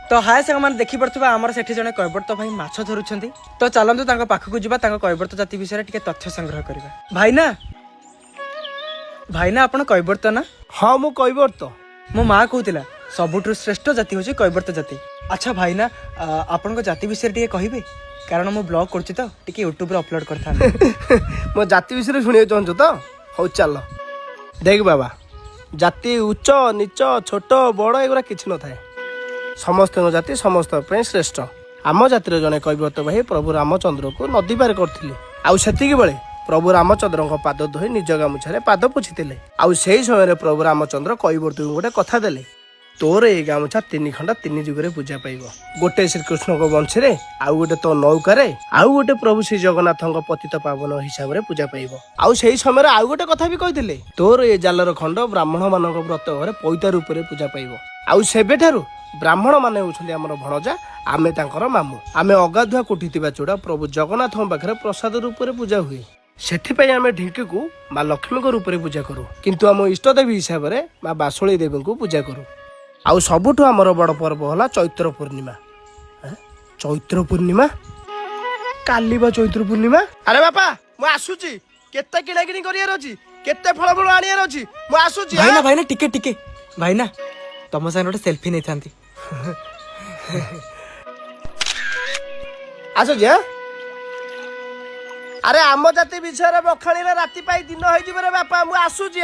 तो हाय सांग मैंने देखी पड़ुवा आमर सेठी जने कैबर्त भाई माछ धरुछंती तो चलंतु तांको पाखकु जिबा तांको कैबर्त जाति विषय टिके तथ्य संग्रह करबा। भाईना आपण कैबर्त ना? हाँ मु कैबर्त। मो माँ कहूतिला सबुठु श्रेष्ठ जाति होची कैबर्त जाति। अच्छा भाईना आपण को जाति विषय टिके कहिबे कारण मो ब्लॉग करछि तो टिके YouTube रे अपलोड करथा। मो जाति विषय सुनिए चाहछु तो हौ चल देख बाबा जाति उच्च नीच छोट बड़ एगुरा किछि न थाए समस्त जाति समस्त श्रेष्ठ। आम जातिर जने कैबर्त भाई प्रभु रामचंद्र को नदी पार करथिले आउ सेतिकी बेले प्रभु रामचंद्र पाद धोई निज गामुछारे पाद पोछिथिले आउ सेही समय प्रभु रामचंद्र कैबर्त को गोटे कथा देले तोर ए गामुछा 3 खंड 3 जुगरे पूजा पाइबो गोटे श्रीकृष्ण को वंश रे आउ गोटे तो नौकारे आउ गोटे प्रभु श्री जगन्नाथ पतित पावन हिसाब रे पूजा पाइबो आउ सेही समय आउ गोटे कथा भी कहिथिले तोर ए जालर खंड ब्राह्मण मानक व्रत घरे पैता रूप रे पूजा पाइबो आउ सेबेठारु ब्राह्मण माने होछन्ती हमर भणजा आमे तांकर मामू आमे अगाधुआ कोठितिबा चोड़ा प्रभु जगन्नाथ पाखरे प्रसाद रूप रे पूजा हुए सेठिपाई आमे ढिंकी को माँ लक्ष्मी को रूप रे पूजा करू किंतु आम इष्टदेवी हिसाब रे माँ बासुली देवी को पूजा करू आउ सबुठु आमर बड़ पर्व होला चैत्र पूर्णिमा। चैत्र पूर्णिमा काली बा चैत्र पूर्णिमा अरे बापा मु आसुची केते किणा किणी करियार अछि केते फळ फळ आनियार अछि मु आसुची। भाईना टिके भाईना तम साइन गोटे सेल्फी नै थांती आसुची। अरे आम जाति विषय बखाणी राति पाई दिन होई जिबरे बापा मु आसुची।